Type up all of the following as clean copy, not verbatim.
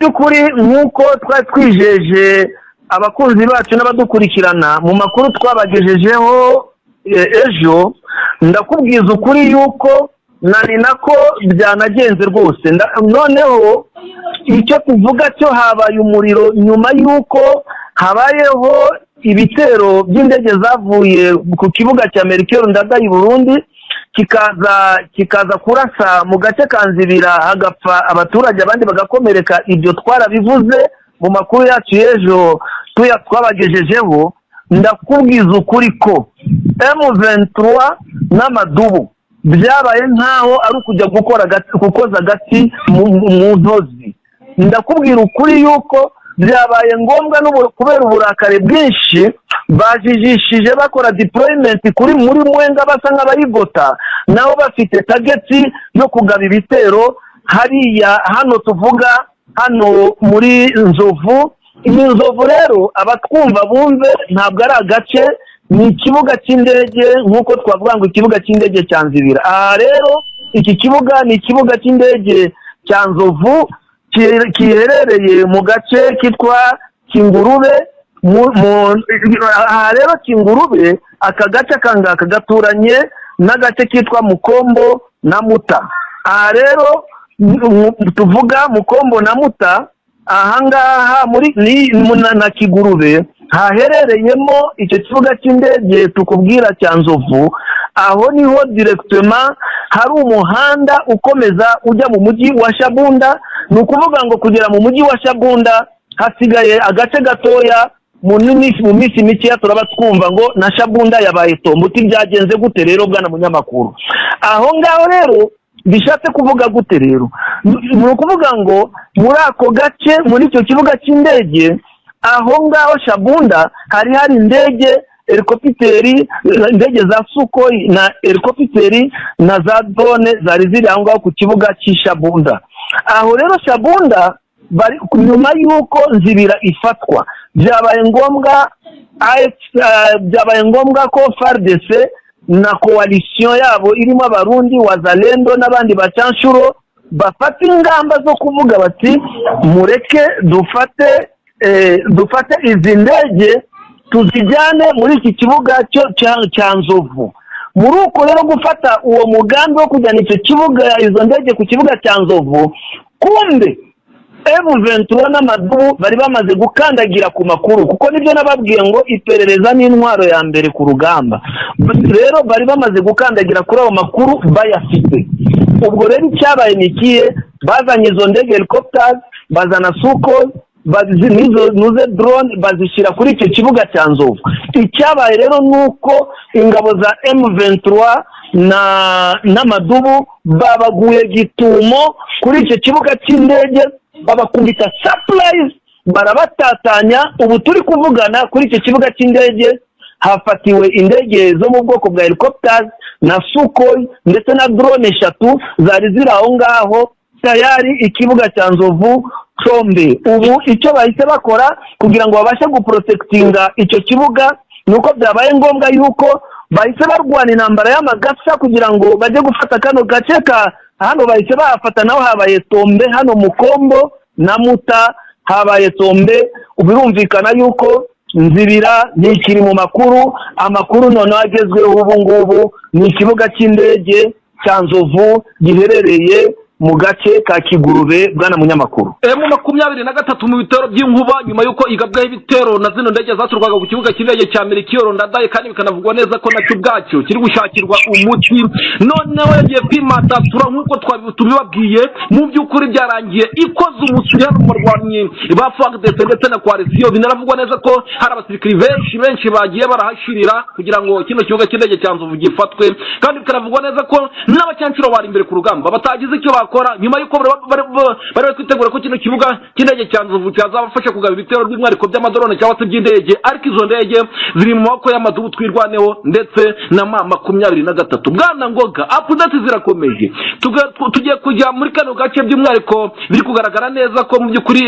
by'ukuri nk'uko twari twijeje abakunzi bacu n'abadukurikirana mu makuru twabagejejeho ejo, ndakubwiza ukuri yuko nari nako byanagenze rwose. Noneho icyo tuvuga cyo habaye umuriro nyuma yuko habayeho ibitero by'indege zavuye ku kibuga cya Melchior Ndadaye Burundi kikaza kurasa mu gace kanzibira hagapfa abaturage abandi bagakomereka. Ibyo twarabivuze mu makuru yacu y'ejo twabagejejeho. Ndakubwiza ukuri ko M23 n'amadubu byabaye nkaho ari ukujya gukoza agati mu ntozi. Ndakubwira ukuri yuko byabaye ngombwa kubera uburakare bwinshi bajijishije bakora deployment kuri muri Mwenga basa nk'abayigota, naho bafite targeti yo kugaba ibitero hariya hano tuvuga hano muri Nzovu. Iyi Nzovu rero abatwumva bumve ntabwo ari agace, ni ikibuga cy'indege nk'uko twavuga ngo ikibuga cy'indege cya Nzibira. Aha rero iki kibuga ni ikibuga cy'indege cya Nzovu kiherereye mu gace kitwa Kingurube. Aha rero Kingurube aka gace kangaka gaturanye n'agace kitwa Mukombo na Muta. Aha rero tuvuga Mukombo na Muta, ahangaha muri na Kigurube haherereyemo icyo kibuga cy'indege tukubwira cya Nzovu. Aho niho directement hari umuhanda ukomeza ujya mu mujyi wa Shabunda. Ni ukuvuga ngo kugera mu mujyi wa Shabunda hasigaye agace gatoya. Mu minsi mike turaba twumva ngo na Shabunda yabaye tombuti. Byagenze gute rero bwana munyamakuru? Aho ngaho rero bishatse kuvuga gute rero? Ni ukuvuga ngo muri ako gace, muri icyo kibuga cy'indege aho ngaho Shabunda hari indege helikopiteri, indege za Sukhoi na helikopiteri na za drone zari ziri aho ngaho ku kibuga cy'Ishabunda. Aho rero Shabunda bari nyuma yuko Nzibira ifatwa, byabaye ngombwa ko FARDC na coalition yabo irimo abarundi Wazalendo n'abandi bacanshuro bafata ingamba zo kuvuga bati mureke dufate izi ndege tuzijyane muri iki kibuga cya Nzovu. Muri uko rero gufata uwo mugambi wo kujyana icyo kibuga, izo ndege ku kibuga cya Nzovu, kumbe M23 n'amadubu bari bamaze gukandagira ku makuru, kuko nibyo nababwiye ngo iperereza n'intwaro ya mbere ku rugamba. Rero bari bamaze gukandagira kuri ayo makuru bayafite. Ubwo rero icyabaye nikiye, bazanye izo ndege helicopters, bazana Sukhoi, nuze drone bazishyira kuri icyo kibuga cya Nzovu. Icyabaye rero nuko ingabo za M23 n'amadubu babaguye gitumo kuri icyo kibuga cy'indege, babakubita surprise, barabatatanya. Ubu turi kuvugana kuri icyo kibuga cy'indege hafatiwe indege zo mu bwoko bwa helicopters na Sukhoi ndetse na drone 3 zari ziri aho ngaho tayari ikibuga cya Nzovu Chombe. Ubu icyo bahise bakora kugira ngo babashe guprotectinga icyo kibuga nuko byabaye ngombwa yuko bahise barwana intambara y'amagasa kugira ngo bajye gufata kano gace hano. Bahise bahafata naho habaye tombe, hano Mukombo na Muta habaye tombe. Ubirumvikana yuko Nzibira ntikiri mu amakuru noneho agezweho ubu ngubu ni ikibuga cy'indege cya Nzovu giherereye mu gace ka Kigurube bwana munyamakuru. M23 mu bitero by'inkuba nyuma yuko igabwaho ibitero na zino ndege zaturwaga ku kibuga cy'indege cya Melchior Ndadaye, kandi bikanavugwa neza ko nacyo bwacyo kiri gushakirwa umuti. Noneho yagiye kwimatatura nk'uko tubibabwiye, mu by'ukuri byarangiye ikoze umusuri mu barwanyi ba FARDC ndetse na coalition. Binaravugwa neza ko hari abasirikari benshi bagiye barahashirira kugira ngo kino kibuga cy'indege cya Nzovu gifatwe, kandi bikanavugwa neza ko n'abacyanciro bari imbere ku rugamba batagize icyo bakora nyuma yuko bari kwitegura ko kino kibuga cy'indege cya Nzovu cyazabafasha kugaba ibitero by'umwihariko by'amadrone cyangwa se by'indege. Ariko izo ndege ziri mu maboko y'amadubu twirwaneho ndetse na M23. Bwana Ngoga, update zirakomeje. Tugiye kujya muri kano gace by'umwihariko biri kugaragara neza ko mu by'ukuri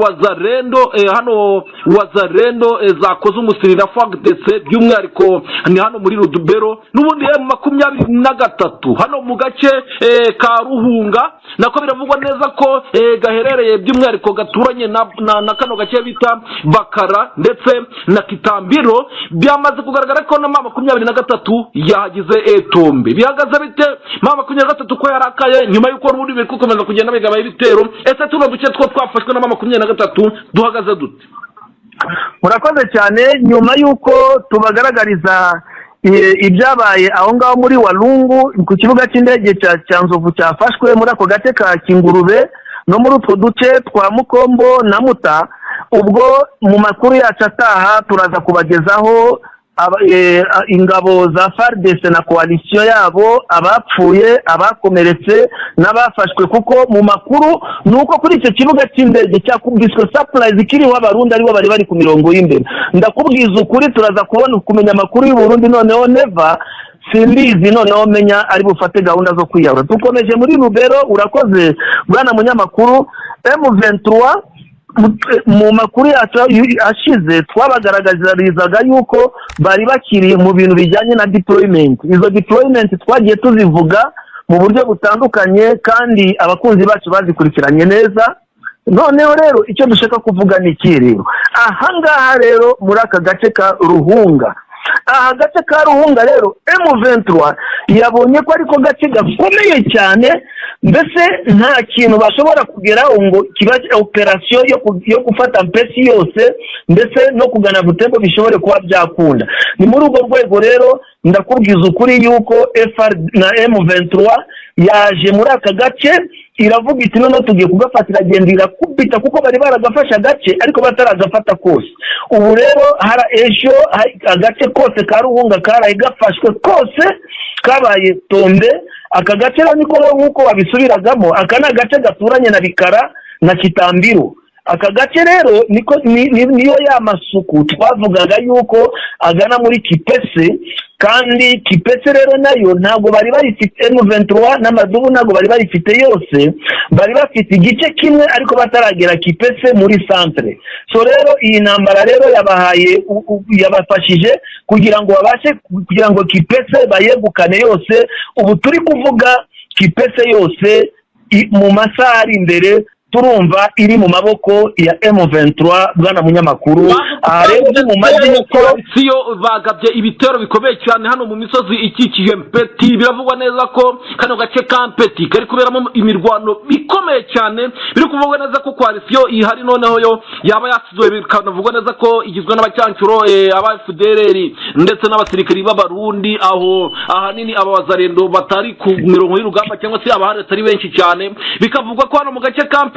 Wazalendo hano Wazalendo zakoze umusirira FARDC by'umwihariko ni hano muri Rudubero, n'ubundi M23 hano mu gace ka Ruhu Ruhunga nako biravugwa neza ko gaherereye by'umwihariko gaturanye na kano gace bita Bakara ndetse na Kitambiro. Byamaze kugaragara ko na M23 yagize Tombe. Bihagaze bite M23 ko yarakaye nyuma yuko rundi biri gukomeza kugenda bigaba ibitero? Ese tuno duce two twafashwe na M23 duhagaze dute? Murakoze cyane. Nyuma yuko tubagaragariza ibyabaye aho ngaho muri Walungu ku kibuga cy'indege cya Nzovu cyafashwe muri ako gace ka Kingurube no muri utwo duce twa Mukombo na Muta, ubwo mu makuru yacu ataha turaza kubagezaho ingabo za FARDC na coalition yabo, abapfuye, abakomeretse n'abafashwe, kuko mu makuru nuko kuri icyo kibuga cy'indege cyakubiswe surprise kiriho abarundi aribo bari ku mirongo y'imbere. Ndakubwiza ukuri turaza kumenya amakuru y'u Burundi noneho neva simbizi noneho menya ari bufate gahunda zo kwiyahura. Dukomeje muri Rubero. Urakoze bwana munyamakuru. M23 mu makuru yacu ashize twabagaragarizaga yuko bari bakiri mu bintu bijyanye na deployment. Izo deployment twagiye tuzivuga mu buryo butandukanye kandi abakunzi bacu bazikurikiranye neza. Noneho rero icyo dushaka kuvuga ni iki rero? Ahangaha rero muri aka gace ka Ruhunga, aha gace ka Ruhunga rero M23 yabonye ko ariko gace gakomeye cyane, mbese nta kintu bashobora kugeraho ngo kiba operation yo gufata mpesi yose ndetse no kugana Butembo bishobore kuba byakunda. Ni muri urwo rwego rero ndakubwiza ukuri yuko FR na M23 yaje muri aka gace iravuga iti none tugiye kugafatira gendira kubita kuko bari baragafasha gace ariko bataragafata kose. Ubu rero hara ejo agace kose ka Ruhunga karaye gafashwe kose kabaye Tombe. Aka gace niko nkuko babisubiragamo, aka na gace gaturanye na Bikara na Kitambiro. Aka gace rero niyo ya masuku twavugaga yuko agana muri Kipese, kandi Kipese rero nayo ntago bari barifite M23 n'amadubu ntago bari barifite yose, bari bafite igice kimwe ariko bataragera Kipese muri centre. So rero iyi ntambara rero yabafashije kugira ngo Kipese bayegukane yose. Ubu turi kuvuga Kipese yose mu masaha ari imbere turumva iri mu maboko ya M23 bwana munyamakuru. Rero mu majyepfo siyo bagabye ibitero bikomeye cyane hano mu misozi ikikije Mpeti. Biravugwa neza ko kano gace ka Mpeti kari kuberamo imirwano bikomeye cyane. Biri kuvugwa neza ko coalition ihari noneho yo yaba yasizwe, bikanavugwa neza ko igizwe n'abacyancuro aba FDLR ndetse n'abasirikari b'abarundi, aho ahanini abazarendo batari ku mirongo y'urugamba cyangwa se abahari atari benshi cyane. Bikavugwa ko hano mu gace ka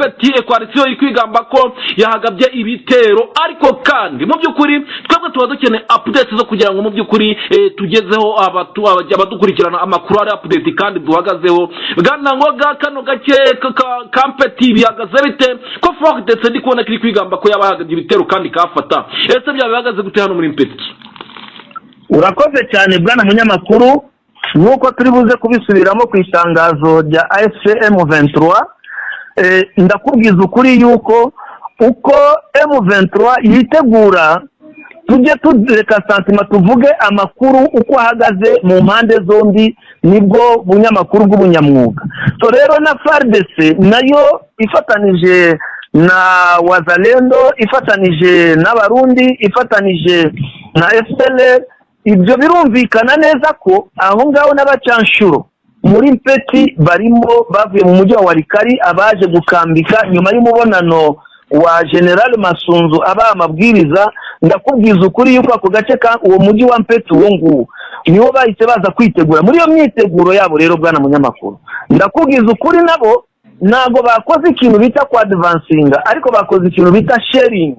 coalition ikwigamba ko yahagabye ibitero, ariko kandi mu byukuri twebwe tuba dukeneye updates zo kugira ngo mu byukuri tugezeho abadukurikirana amakuru ari update kandi duhagazeho. Bwana Ngoga kano gace ka Mpeti bihagaze bite ko FARDC ndi kubona kiri kwigamba ko yabahagabye ibitero kandi kafata? Ese byabihagaze gute hano muri Mpeti? Urakoze cyane bwana munyamakuru. Nuko turi buze kubisubiramo ku isangazo rya M23. Ndakubwiza ukuri yuko uko M23 yitegura, tujye tureka santima tuvuge amakuru uko ahagaze mu mpande zombi, nibwo bunyamakuru bw'ubunyamwuga. So rero na FARDC nayo ifatanije na Wazalendo, ifatanije n'abarundi, ifatanije na FDLR, ibyo birumvikana neza ko aho ngaho n'abacanshuro muri Mpeti barimo bavuye mu mujyi wa Walikari abaje gukambika nyuma y'umubonano wa General Masunzu aba amabwiriza. Ndakubwiza ukuri yuko ako gace ka uwo mujyi wa Mpeti uwo nguwo niho bahise baza kwitegura. Muri iyo myiteguro yabo rero bwana munyamakuru, ndakubwiza ukuri nabo ntago bakoze ikintu bita kwa advancinga, ariko bakoze ikintu bita sharing.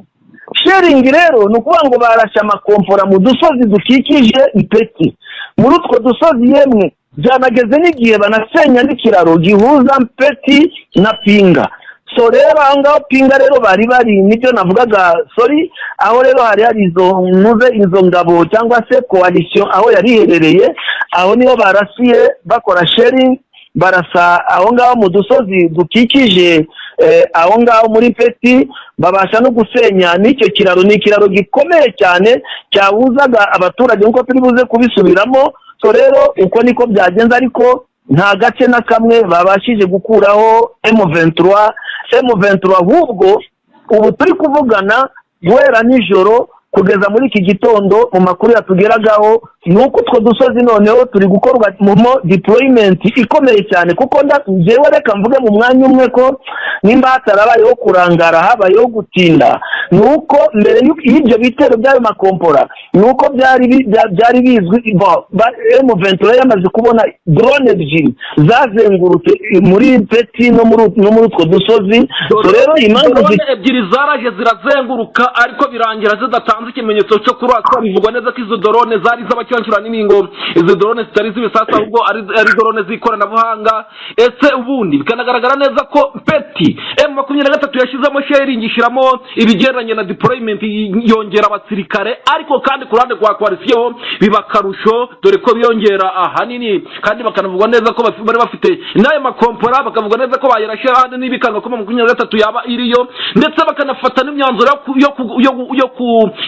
Sharing rero ni ukuvuga ngo barasha amakompora mu dusozi dukikije Mpeti. Muri utwo dusozi yemwe byanageze n'igihe banasenya n'ikiraro gihuza Mpeti na Pinga. So rero aho ngaho Pinga rero bari nibyo navugaga aho rero hari izo ngabo cyangwa se coalition aho yari iherereye, aho niho barasiye bakora sharing, barasa aho ngaho mu dusozi dukikije aho ngaho muri Mpeti, babasha no gusenya n'icyo kiraro. Ni ikiraro gikomeye cyane cyabuzaga abaturage nkuko turi buze kubisubiramo. So rero uko niko byagenze, ariko nta gace na kamwe babashije gukuraho M23 ahubwo ubu turi kuvugana guhera nijoro kugeza muri iki gitondo mu makuru yatugeragaho nuko utwo dusozi noneho turi gukorwa mu deployment ikomeye cyane kuko njyewe reka mvuge mu mwanya umwe ko nimba hatarabayeho kurangara habayeho gutinda nuko mbere y'ibyo bitero by'ayo makompora nuko byari bizwi M23 yamaze kubona drone ebyiri zazengurutse muri Peti no muri utwo dusozi so rero impamvu ebyiri zaraje zirazenguruka ariko birangira zidatanze ikimenyetso cyo kurasa bivugwa neza ko izo drone zari z'abacyoncyura n'ingo izo drone zitari z'ibisasa ahubwo ari drone z'ikoranabuhanga ese ubundi bikanagaragara neza ko Peti M23 yashizemo sharing ishiramo ibigeranye na deployment yongera abasirikare ariko kandi ku ruhande rwa coalition bibakarusho dore ko biyongera ahanini kandi bakanavugwa neza ko bari bafite nayo makompora bakavuga neza ko bayirashe handi n'ibikanga ko M23 yaba iriyo ndetse bakanafata n'imyanzuro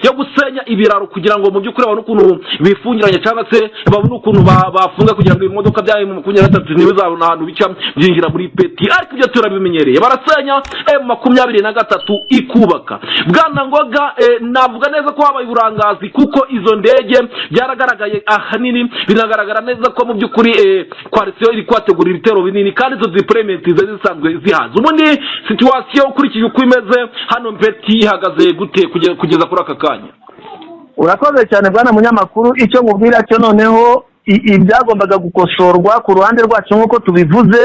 yo gusenya ibiraro kugira ngo mu by'ukuri babone ukuntu bifungiranye cyangwa se babone ukuntu bafunga kugira ngo imodoka byayo M23 ntibizabona ahantu bica byinjira muri Peti ariko ibyo turabimenyereye barasenya M23 ikubaka bwana Ngoga navuga neza ko habaye uburangazi kuko izo ndege byaragaragaye ahanini binagaragara neza ko mu by'ukuri coalition iri kwategura ibitero binini kandi izo deployment zisanzwe zihaza ubundi situation ukurikije uko imeze hano Peti ihagaze gute kugeza kuri aka kanya urakoze cyane bwana munyamakuru icyo mubwira cyo noneho ibyagombaga gukosorwa ku ruhande rwacu nk'uko tubivuze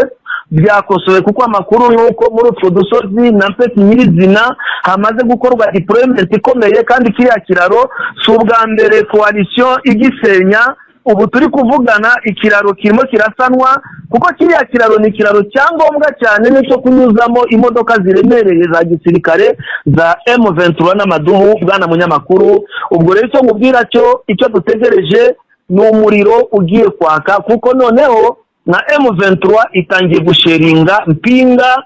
byakosowe kuko amakuru yuko muri utwo dusozi na Peti nyirizina hamaze gukorwa deployment ikomeye kandi kiriya kiraro si ubwa mbere coalition igisenya ubu turi kuvugana ikiraro kirimo kirasanwa kuko kiriya kiraro ni kiraro cyangombwa cyane n'icyo kunyuzamo imodoka ziremereye za gisirikare za M23 n'amadumu bwana munyamakuru ubwo rero icyo mubwira cyo icyo dutegereje ni umuriro ugiye kwaka kuko noneho na M23 itangiye gusheringa mpinga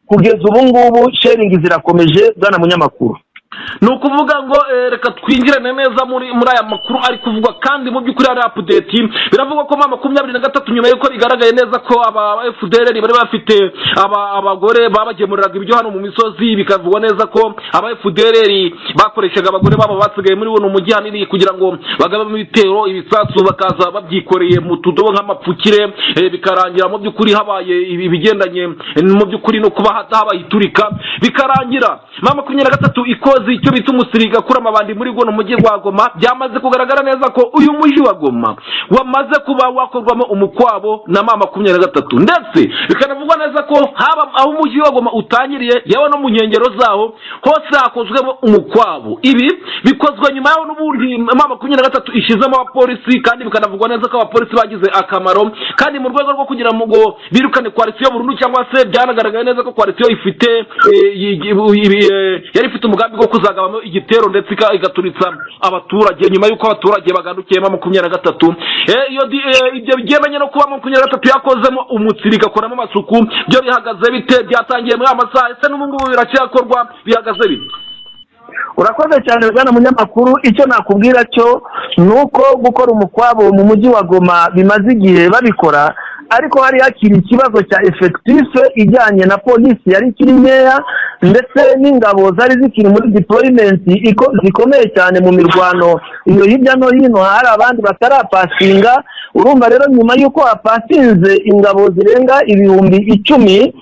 kugeza ubu ngubu sharing zirakomeje bwana munyamakuru nukuvuga ngo reka twinjirane neza muri aya makuru ari kuvugwa kandi mu by'ukuri ari update biravugwa ko 23 nyuma yuko bigaragaye neza ko aba FDLR bari bafite abagore babagemuriraga ibyo hano mu misozi bikavugwa neza ko aba FDLR bakoreshaga abagore babo basigaye muri wono mujyi hanini kugira ngo bagabe mu bitero ibisasu bakaza babyikoreye mu tudobo nk'amapfukire bikarangira mu by'ukuri habaye ibigendanye mu by'ukuri no kuba habaye iturika bikarangira 23 ikoze icyo bita umusiriga kuri amabandi muri gono mujyi wa Goma byamaze kugaragara neza ko uyu mujyi wa Goma wamaze kuba wakorwamo umukwabo na 23 ndetse bikanavugwa neza ko haba aho umujyi wa Goma utangiriye yawe no mu nkengero zaho hose hakozwemo umukwabo ibi bikozwe nyuma yaho n'ubundi 23 ishizemo abapolisi kandi bikanavugwa neza ko abapolisi bagize akamaro kandi mu rwego rwo kugira ngo birukane coalition burundu cyangwa se byanagaragaye neza ko coalition ifite yari ifite umugambi wo kuzagabamo igitero ndetse igaturitsa abaturage nyuma yuko abaturage baganukiye 23 ibyo bigendanye no kuba 23 yakozemo umutsirika akoramo amasuku byo bihagaze bite byatangiye muri amasaha ese n'ubungubu biracyakorwa bihagaze bite urakoze cyane bwana munyamakuru icyo nakubwira cyo nuko gukora umukwabo mu mujyi wa Goma bimaze igihe babikora ariko hari hakiri ikibazo cya effectif ijyanye na polisi yari kiri nkeya ndetse n'ingabo zari zikiri muri deployment zikomeye cyane mu mirwano iyo hirya no hino hari abandi batarapasinga urumva rero nyuma yuko apasinze ingabo zirenga ibihumbi 10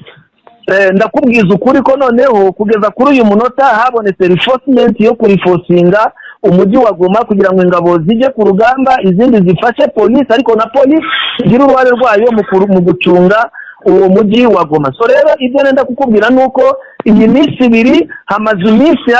ndakubwiza ukuri ko noneho kugeza kuri uyu munota habonetse reinforcement yo kurifosinga umujyi wa Goma kugira ngo ingabo zijye ku rugamba izindi zifashe polisi ariko na polisi igira uruhare rwayo mu gucunga uwo mujyi wa Goma so rero ibyo nenda kukubwira nuko iyi minsi ibiri hamaze iminsi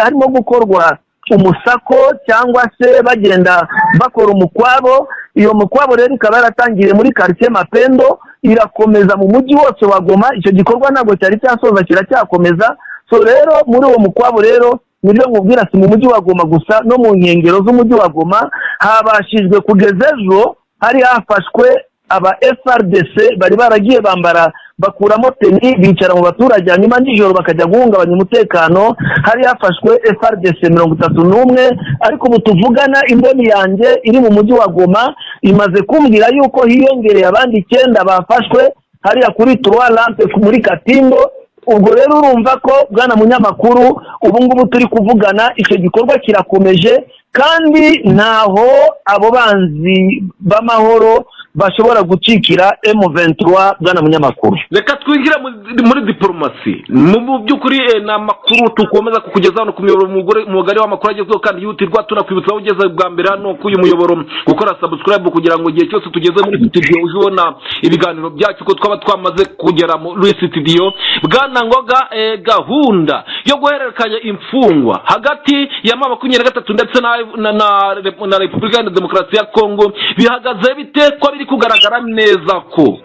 harimo gukorwa umusako cyangwa se bagenda bakora umukwabo iyo mukwabo rero ikaba yaratangiye muri quartier Mapendo irakomeza mu mujyi wose wa Goma icyo gikorwa ntabwo cyari cyasoza kiracyakomeza so rero muri uwo mukwabo rero nibyo nkubwira si mu mujyi wa Goma gusa no mu nkengero z'umujyi wa Goma habashijwe kugeza ejo hari hafashwe aba FRDC bari baragiye bambara bakuramo teni bicara mu baturage hanyuma nijoro bakajya guhungabanya umutekano. Hari hafashwe FARDC 31 ariko ubu tuvugana imboni yanjye iri mu mujyi wa Goma imaze kumbwira yuko hiyongereye abandi 9 bafashwe hariya kuri 3 lampe muri Katimbo. Ubwo rero urumva ko bwana munyamakuru ubu ngubu turi kuvugana icyo gikorwa kirakomeje kandi ntaho abo banzi b'amahoro bashobora gucikira M23 bwana munyamakuru. Reka twinjira muri diplomasi mu byukuri na makuru tukomeza kukugezaho no kumuyoboro mugari w'amakuru agezweho kandi yutirwa tunakwibutsa ugeze bwa mbere hano ku uyu muyoboro gukora subscribe kugira ngo igihe cyose tugeze muri studio ujibona ibiganiro byacu ko twaba twamaze kugera muri studio. Bwana Ngoga, gahunda yo guhererekanya imfungwa hagati ya mama 23 ndetse na Repubulika ya Demokarasi ya Kongo bihagaze bite ko biri kugaragara neza ko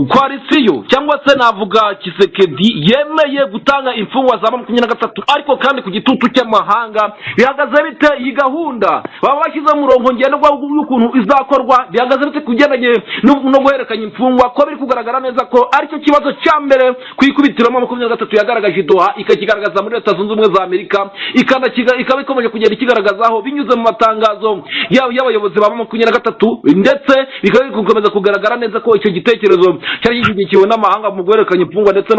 koalisiyo cyangwa se navuga Kisekedi yemeye gutanga imfungwa za 23 ariko kandi ku gitutu cy'amahanga? Bihagaze bite iyi gahunda baba bashyize mu murongo ngendwa y'ukuntu izakorwa? Bihagaze bite kugendanye no guhererekanya imfungwa ko biri kugaragara neza ko aricyo kibazo cya mbere kwikubitiramo 23 yagaragaje Doha ikakigaragaza muri Leta Zunze Ubumwe za Amerika ikaba ikomeje kugenda ikigaragazaho binyuze mu matangazo y'abayobozi ba 23 ndetse bikaba bikomeza kugaragara neza ko icyo gitekerezo cyari gishyigikiwe n'amahanga mu guhererekanya imfungwa ndetse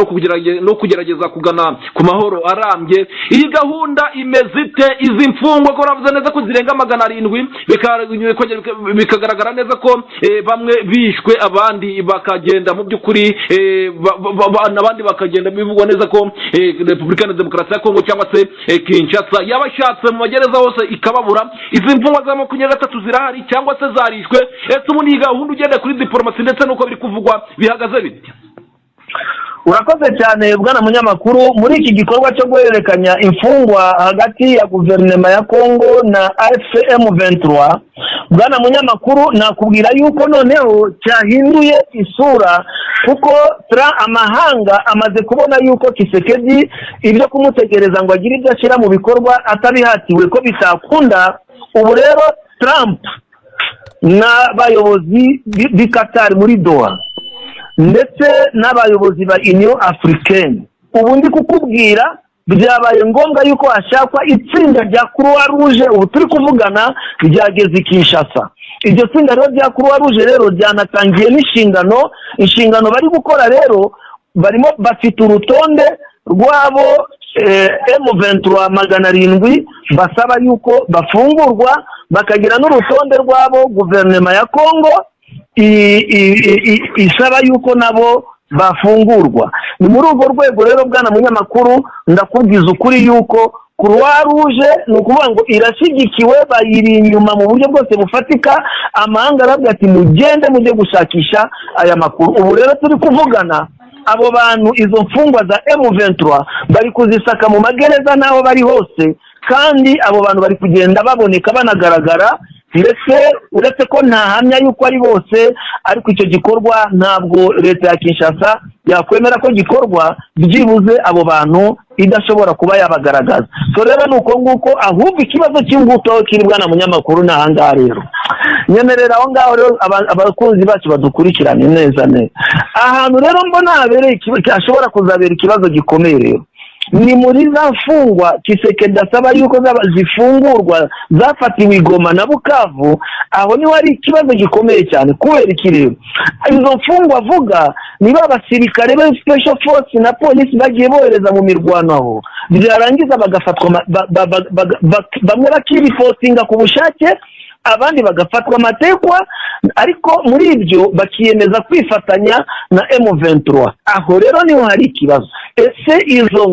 no kugerageza kugana ku mahoro arambye. Iyi gahunda imeze ite? Izi mfungwa ko ravuze neza ko zirenga 700 bikagaragara neza ko bamwe bishwe abandi bakagenda mu byukuri n'abandi bakagenda bivugwa neza ko Repubulika ya Demokarasi ya Kongo cyangwa se Kinshasa yabashatse mu magereza hose ikababura. Izi mfungwa za 23 zirahari cyangwa se zarishwe? Ese ubu ni gahunda ugenda kuri diplomasi ndetse nuko biri kuvugwa bihagaze bite? Urakoze cyane bwana munyamakuru. Muri iki gikorwa cyo guhererekanya imfungwa hagati ya guverinoma ya Kongo na M23 bwana munyamakuru nakubwira yuko noneho cyahinduye isura kuko amahanga amaze kubona yuko Kisekedi ibyo kumutegereza ngo agire ibyo ashyira mu bikorwa atabihatiwe ko bitakunda. Ubu rero Trump n'abayobozi b'i Qatar muri Doha ndetse n'abayobozi ba Union Africaine ubu ndi kukubwira byabaye ngombwa yuko hashakwa itsinda rya Croix Rouge. Ubu turi kuvugana ryageze Kinshasa. Iryo tsinda rero rya Croix Rouge rero ryanatangiye inshingano bari gukora rero barimo bafite urutonde rwabo M23 700 basaba yuko bafungurwa bakagira n'urutonde rwabo guverinoma ya Kongo isaba yuko nabo bafungurwa. Ni muri urwo rwego rero bwana munyamakuru ndakubwiza ukuri yuko Croix Rouge ni ukuvuga ngo irashyigikiwe bayiri inyuma mu buryo bwose bufatika. Amahanga aravuga ati mugende mujye gushakisha aya makuru. Ubu rero turi kuvugana abo bantu izo mfungwa za M23 bari kuzisaka mu magereza naho bari hose kandi abo bantu bari kugenda baboneka banagaragara ndetse uretse ko ntahamya yuko ari bose ariko icyo gikorwa ntabwo leta ya Kinshasa yakwemera ko gikorwa byibuze abo bantu idashobora kuba yabagaragaza. So rero nuko nguko ahubwo ikibazo cy'inguto kiri bwana munyamakuru nahanga rero nyemerera aho ngaho rero abakunzi bacu badukurikirane neza ahantu rero mbona habereye ashobora kuzabera ikibazo gikomeye rero ni muri za mfungwa Kisekedi asaba yuko zifungurwa zafatiwe Goma na Bukavu. Aho ni wari ikibazo gikomeye cyane kubera iki rero izo mfungwa avuga niba abasirikare ba special force na police bagiye bohereza mu mirwano aho byarangiza bagafatwa bamwe bakirifotinga ku bushake abandi bagafatwa amatekwa ariko muri ibyo bakiyemeza kwifatanya na M23. Aho rero niho hari ikibazo. Ese izo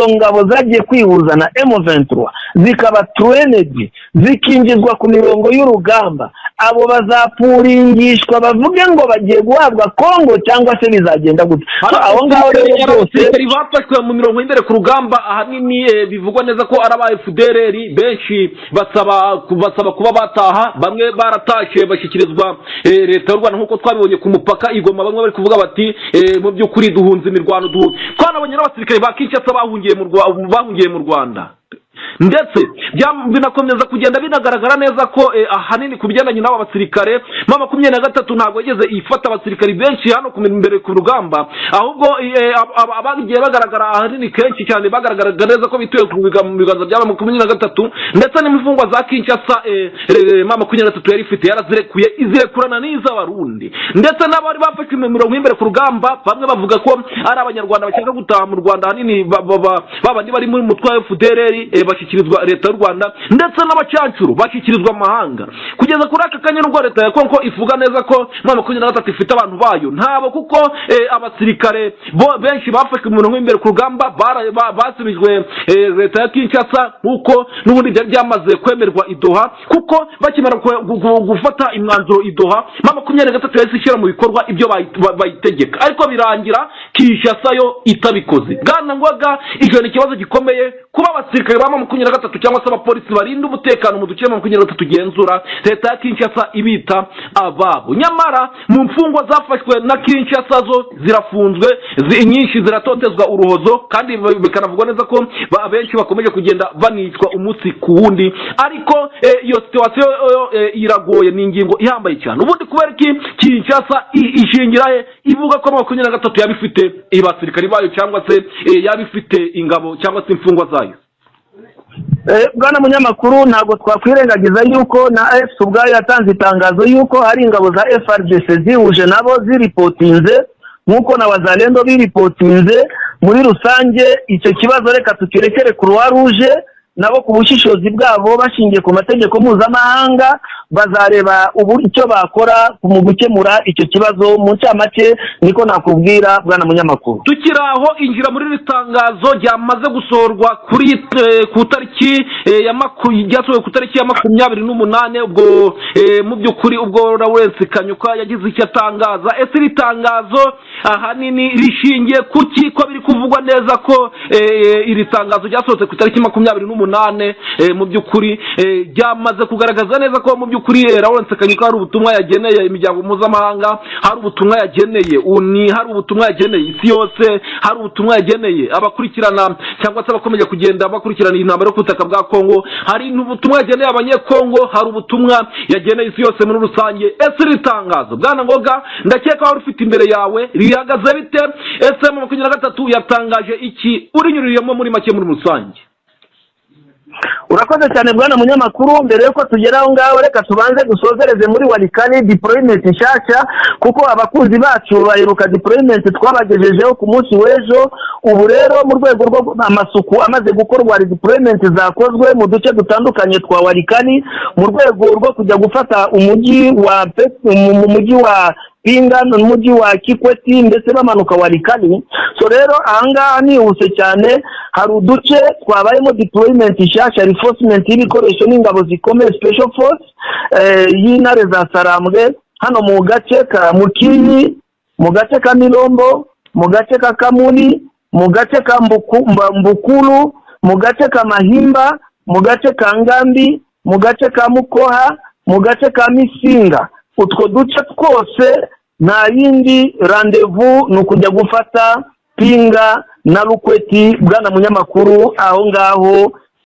ngabo zagiye kwihuza na M23 zikaba trained zikingizwa ku mirongo y'urugamba, abo bazapuringishwa bavuge ngo bagiye guhabwa Kongo cyangwa se bizagenda gute? Aho ngaho rero byose bafashwe mu mirongo imbere ku rugamba ahanini bivugwa neza ko ari aba FDLR benshi basaba kuba bataha. Bamwe baratashe bashyikirizwa leta y'u Rwanda nkuko twabibonye ku mupaka Igoma. Bamwe bari kuvuga bati mu by'ukuri duhunze imirwano twanabonye n'abasirikare ba Kinshasa bahungiye mu Rwanda. ndetse binakomeza kugenda binagaragara neza ko ahanini ku bigendanye n'aba basirikare M23 ntabwo yageze ifata abasirikari benshi hano imbere ku rugamba, ahubwo abagiye bagaragara ahanini kenshi cyane bagaragaraga neza ko bituye ku biganza by'aba M23 ndetse n'imfungwa za Kinshasa M23 yari ifite yarazirekuye izirekurana n'iz'abarundi, ndetse n'abari bafashe imirongo imbere ku rugamba bamwe bavuga ko ari abanyarwanda bashaka gutaha mu Rwanda ahanini babandi bari muri mutwa FDLR bashyikirizwa leta y'u Rwanda, ndetse n'abacancuru bashyikirizwa amahanga. Kugeza kuri aka kanya n'ubwo leta ya Kongo ivuga neza ko M23 ifite abantu bayo ntabo, kuko abasirikare benshi bafashwe mu mirongo imbere ku rugamba basubijwe leta ya Kinshasa nkuko n'ubundi byamaze kwemerwa i Doha, kuko bakimara gufata imwanzuro i Doha M23 yahise ishyira mu bikorwa ibyo bayitegeka, ariko birangira Kinshasa yo itabikoze. Bwana Ngoga, icyo ni ikibazo gikomeye kuba abasirikare ba M23 cyangwa se abapolisi barinda umutekano mu duce M23 tugenzura, leta ya Kinshasa ibita ababo. Nyamara mu mfungwa zafashwe na Kinshasa zo zirafunzwe, nyinshi ziratotezwa uruhozo, kandi bikanavugwa neza ko abenshi bakomeje kugenda banicwa umunsi ku wundi. Ariko iyo situation iragoye, ni ingingo ihambaye cyane. Ubundi kubera iki Kinshasa ishingira ivuga ko M23 yabifite abasirikari bayo cyangwa se yabifite ingabo cyangwa se imfungwa zayo? Bwana munyamakuru, ntabwo twakwirengagiza yuko na AFC ubwayo yatanze itangazo yuko hari ingabo za FARDC zihuje nabo ziripotinze nkuko na Wazalendo biripotinze. Muri rusange icyo kibazo reka tukirekere Croix Rouge nabo ku bushishozi bwabo bashingiye ku mategeko mpuzamahanga bazareba icyo bakora mu gukemura icyo kibazo. Mu ncamake niko nakubwira bwana munyamakuru. Tukiraho injira muri ritangazo ryamaze gusorwa kuri ku tariki ryasohowe ku tariki ya 28 ubwo mu byukuri ubwo Lawrence Kanyuka yagize icyo atangaza. Ese ritangazo ahanini rishingiye kuki ko biri kuvugwa neza ko iri tangazo ryasohotse ku tariki 28 mu byukuri ryamaze kugaragaza neza ko mu byukuri Lawrence Kanyuka hari ubutumwa yageneye imiryango mpuzamahanga, hari ubutumwa yageneye hari ubutumwa yageneye isi yose, hari ubutumwa yageneye abakurikirana cyangwa se abakomeje kugenda bakurikirana intambara yo kutaka bwa Kongo, hari ubutumwa yageneye abanyekongo, hari ubutumwa yageneye isi yose muri rusange. Ese ritangazo Bwana Ngoga ndakeka wari ufite imbere yawe rihagaze bite? Ese M23 yatangaje iki urinyuririyemo muri make muri rusange? Urakoze cyane bwana munyamakuru. Mbere yuko tugeraho ngaho reka tubanze dusozereze muri Walikale deployment nshasha, kuko abakunzi bacu baheruka deployment twabagejejeho ku munsi w'ejo. Ubu rero mu rwego rwo amasuku amaze gukorwa deployment zakozwe mu duce dutandukanye twa Walikale mu rwego rwo kujya gufata umujyi wa Pinga n'umujyi wa Kikweti ndetse bamanuka Walikale. So rero ahangaha nihuse cyane, hari uduce twabayemo deployment nshasha, reinforcement y'ibikoresho n'ingabo zikomeye special force y'intare za Sarambwe hano mu gace ka Mukinyi, mu gace ka Milombo, mu gace ka Kamuli, mu gace ka Mbukulu, mu gace ka Mahimba, mu gace ka Ngambi, mu gace ka Mukoha, mu gace ka Misinga. Utwo duce twose nta yindi rendezvous n'ukujya gufata Pinga na Lukweti bwana munyamakuru aho ngaho